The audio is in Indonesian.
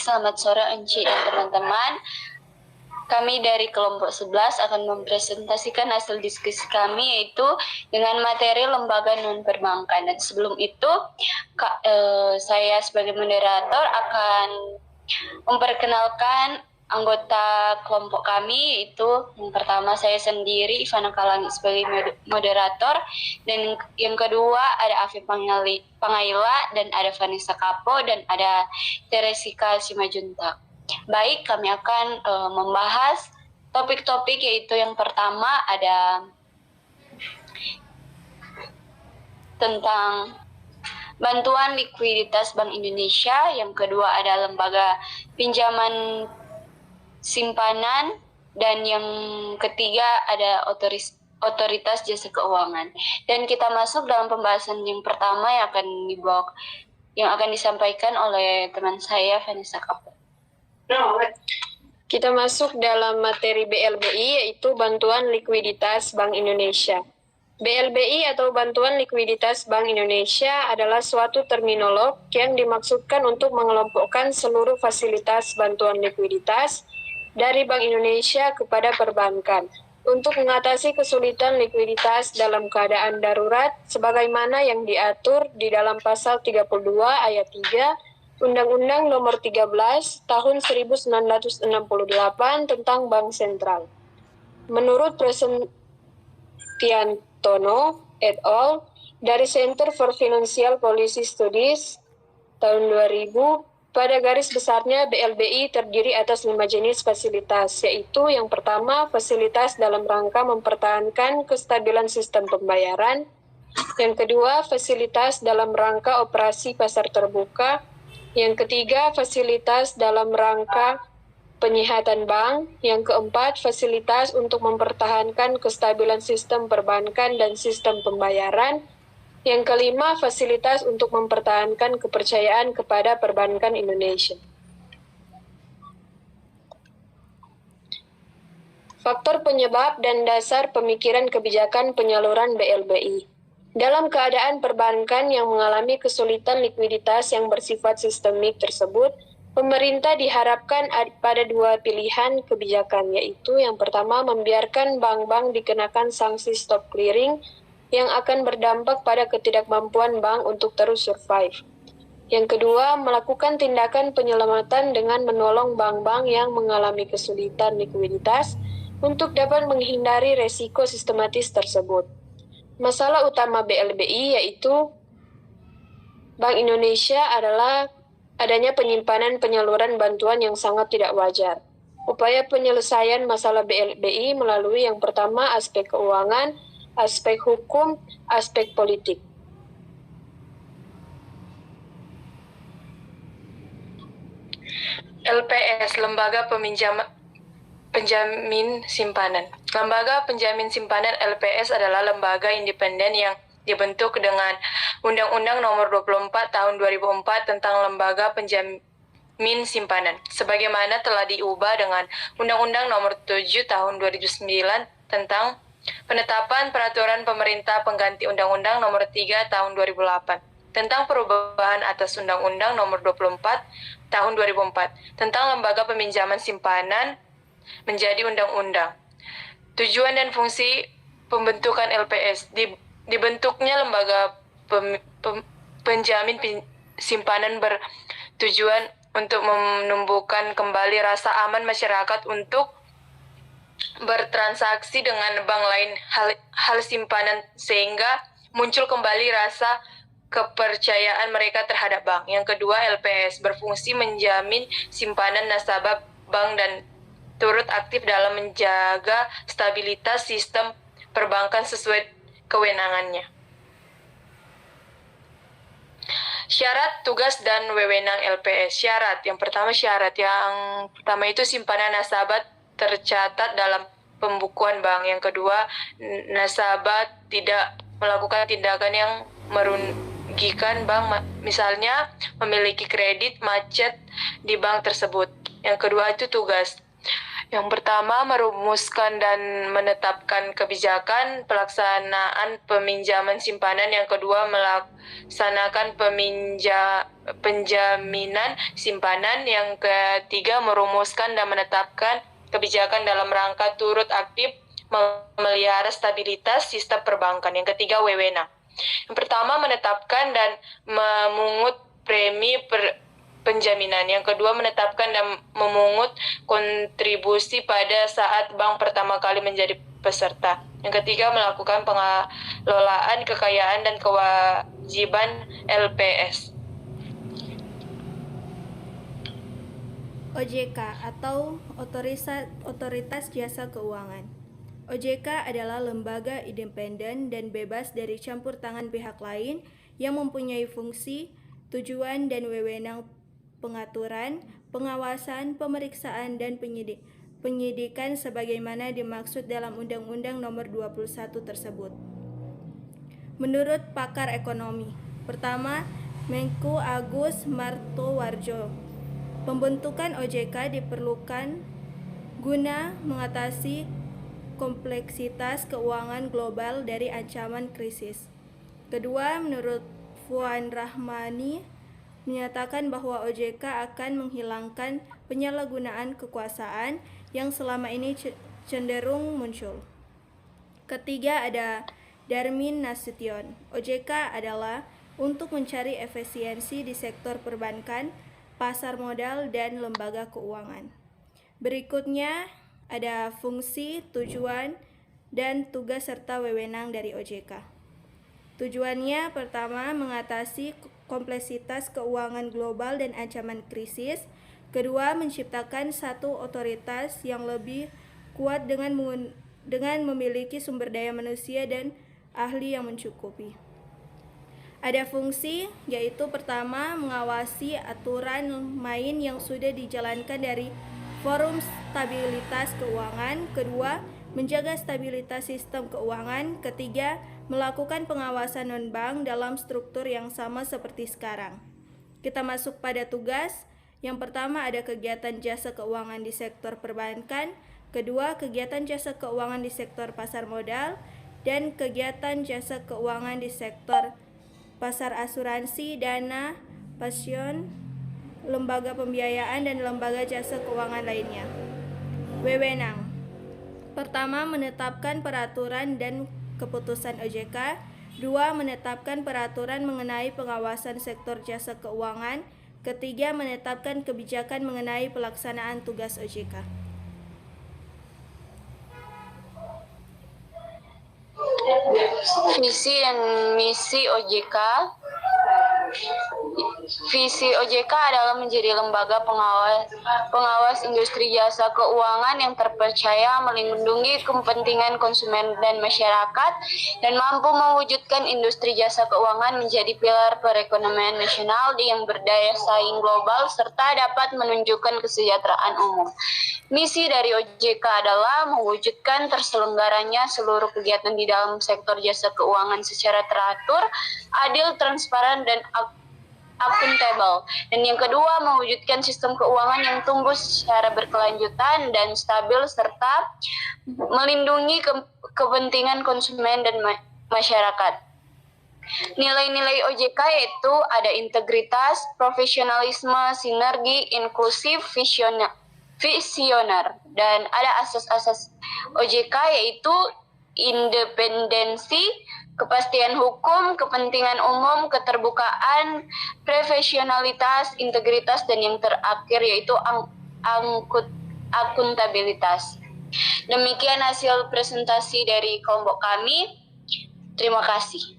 Selamat sore Enci dan teman-teman. Kami dari kelompok 11 akan mempresentasikan hasil diskusi kami yaitu dengan materi lembaga non-perbankan. Dan sebelum itu, saya sebagai moderator akan memperkenalkan anggota kelompok kami, yaitu yang pertama saya sendiri Ivana Kalangi sebagai moderator, dan yang kedua ada Afif Pangaila, dan ada Vanessa Kapo, dan ada Teresika Simajuntak. Baik, kami akan membahas topik-topik, yaitu yang pertama ada tentang bantuan likuiditas Bank Indonesia, yang kedua ada lembaga pinjaman simpanan, dan yang ketiga ada otoritas jasa keuangan. Dan kita masuk dalam pembahasan yang pertama yang akan disampaikan oleh teman saya Vanessa Kapo. Kita masuk dalam materi BLBI, yaitu bantuan likuiditas Bank Indonesia. BLBI atau Bantuan Likuiditas Bank Indonesia adalah suatu terminolog yang dimaksudkan untuk mengelompokkan seluruh fasilitas bantuan likuiditas dari Bank Indonesia kepada perbankan untuk mengatasi kesulitan likuiditas dalam keadaan darurat sebagaimana yang diatur di dalam pasal 32 ayat 3 Undang-Undang Nomor 13 Tahun 1968 tentang Bank Sentral. Menurut Tiantono et al. Dari Center for Financial Policy Studies tahun 2000, pada garis besarnya BLBI terdiri atas 5 jenis fasilitas, yaitu yang pertama fasilitas dalam rangka mempertahankan kestabilan sistem pembayaran, yang kedua fasilitas dalam rangka operasi pasar terbuka, yang ketiga fasilitas dalam rangka penyihatan bank, yang keempat fasilitas untuk mempertahankan kestabilan sistem perbankan dan sistem pembayaran, yang kelima fasilitas untuk mempertahankan kepercayaan kepada perbankan Indonesia. Faktor penyebab dan dasar pemikiran kebijakan penyaluran BLBI. Dalam keadaan perbankan yang mengalami kesulitan likuiditas yang bersifat sistemik tersebut, pemerintah diharapkan pada dua pilihan kebijakan, yaitu yang pertama membiarkan bank-bank dikenakan sanksi stop clearing yang akan berdampak pada ketidakmampuan bank untuk terus survive. Yang kedua, melakukan tindakan penyelamatan dengan menolong bank-bank yang mengalami kesulitan likuiditas untuk dapat menghindari resiko sistematis tersebut. Masalah utama BLBI yaitu Bank Indonesia adalah adanya penyimpanan penyaluran bantuan yang sangat tidak wajar. Upaya penyelesaian masalah BLBI melalui yang pertama aspek keuangan, aspek hukum, aspek politik. LPS, Lembaga Penjamin Simpanan. Lembaga Penjamin Simpanan LPS adalah lembaga independen yang dibentuk dengan Undang-Undang Nomor 24 Tahun 2004 tentang Lembaga Penjamin Simpanan, sebagaimana telah diubah dengan Undang-Undang Nomor 7 Tahun 2009 tentang Penetapan Peraturan Pemerintah Pengganti Undang-Undang Nomor 3 Tahun 2008 tentang perubahan atas Undang-Undang Nomor 24 Tahun 2004 tentang Lembaga Peminjaman Simpanan menjadi undang-undang. Tujuan dan fungsi pembentukan LPS. Dibentuknya lembaga penjamin simpanan bertujuan untuk menumbuhkan kembali rasa aman masyarakat untuk bertransaksi dengan bank lain hal simpanan, sehingga muncul kembali rasa kepercayaan mereka terhadap bank. Yang kedua, LPS berfungsi menjamin simpanan nasabah bank dan turut aktif dalam menjaga stabilitas sistem perbankan sesuai kewenangannya. Syarat, tugas, dan wewenang LPS. Syarat, yang pertama itu simpanan nasabah tercatat dalam pembukuan bank. Yang kedua, nasabah tidak melakukan tindakan yang merugikan bank, misalnya memiliki kredit macet di bank tersebut. Yang kedua itu tugas. Yang pertama, merumuskan dan menetapkan kebijakan pelaksanaan peminjaman simpanan. Yang kedua, melaksanakan penjaminan simpanan. Yang ketiga, merumuskan dan menetapkan kebijakan dalam rangka turut aktif memelihara stabilitas sistem perbankan. Yang ketiga, wewenang. Yang pertama, menetapkan dan memungut premi penjaminan. Yang kedua, menetapkan dan memungut kontribusi pada saat bank pertama kali menjadi peserta. Yang ketiga, melakukan pengelolaan kekayaan dan kewajiban LPS. OJK atau Otoritas Jasa Keuangan. OJK adalah lembaga independen dan bebas dari campur tangan pihak lain yang mempunyai fungsi, tujuan, dan wewenang pengaturan, pengawasan, pemeriksaan, dan penyidikan sebagaimana dimaksud dalam Undang-Undang Nomor 21 tersebut. Menurut pakar ekonomi, pertama, Menko Agus Martowarjo, pembentukan OJK diperlukan guna mengatasi kompleksitas keuangan global dari ancaman krisis. Kedua, menurut Fuan Rahmani, menyatakan bahwa OJK akan menghilangkan penyalahgunaan kekuasaan yang selama ini cenderung muncul. Ketiga, ada Darmin Nasution. OJK adalah untuk mencari efisiensi di sektor perbankan, pasar modal, dan lembaga keuangan. Berikutnya ada fungsi, tujuan, dan tugas serta wewenang dari OJK. Tujuannya pertama, mengatasi kompleksitas keuangan global dan ancaman krisis. Kedua, menciptakan satu otoritas yang lebih kuat dengan memiliki sumber daya manusia dan ahli yang mencukupi. Ada fungsi, yaitu pertama, mengawasi aturan main yang sudah dijalankan dari Forum Stabilitas Keuangan. Kedua, menjaga stabilitas sistem keuangan. Ketiga, melakukan pengawasan non-bank dalam struktur yang sama seperti sekarang. Kita masuk pada tugas. Yang pertama ada kegiatan jasa keuangan di sektor perbankan. Kedua, kegiatan jasa keuangan di sektor pasar modal. Dan kegiatan jasa keuangan di sektor pasar asuransi, dana, pensiun, lembaga pembiayaan, dan lembaga jasa keuangan lainnya. Wewenang. Pertama, menetapkan peraturan dan keputusan OJK. Dua, menetapkan peraturan mengenai pengawasan sektor jasa keuangan. Ketiga, menetapkan kebijakan mengenai pelaksanaan tugas OJK. Visi dan misi OJK. Visi OJK adalah menjadi lembaga pengawas industri jasa keuangan yang terpercaya, melindungi kepentingan konsumen dan masyarakat, dan mampu mewujudkan industri jasa keuangan menjadi pilar perekonomian nasional yang berdaya saing global serta dapat menunjukkan kesejahteraan umum. Misi dari OJK adalah mewujudkan terselenggaranya seluruh kegiatan di dalam sektor jasa keuangan secara teratur, adil, transparan, dan akuntabel. Dan yang kedua, mewujudkan sistem keuangan yang tumbuh secara berkelanjutan dan stabil serta melindungi kepentingan konsumen dan masyarakat. Nilai-nilai OJK yaitu ada integritas, profesionalisme, sinergi, inklusif, visioner. Dan ada asas-asas OJK yaitu independensi, kepastian hukum, kepentingan umum, keterbukaan, profesionalitas, integritas, dan yang terakhir yaitu akuntabilitas. Demikian hasil presentasi dari kelompok kami. Terima kasih.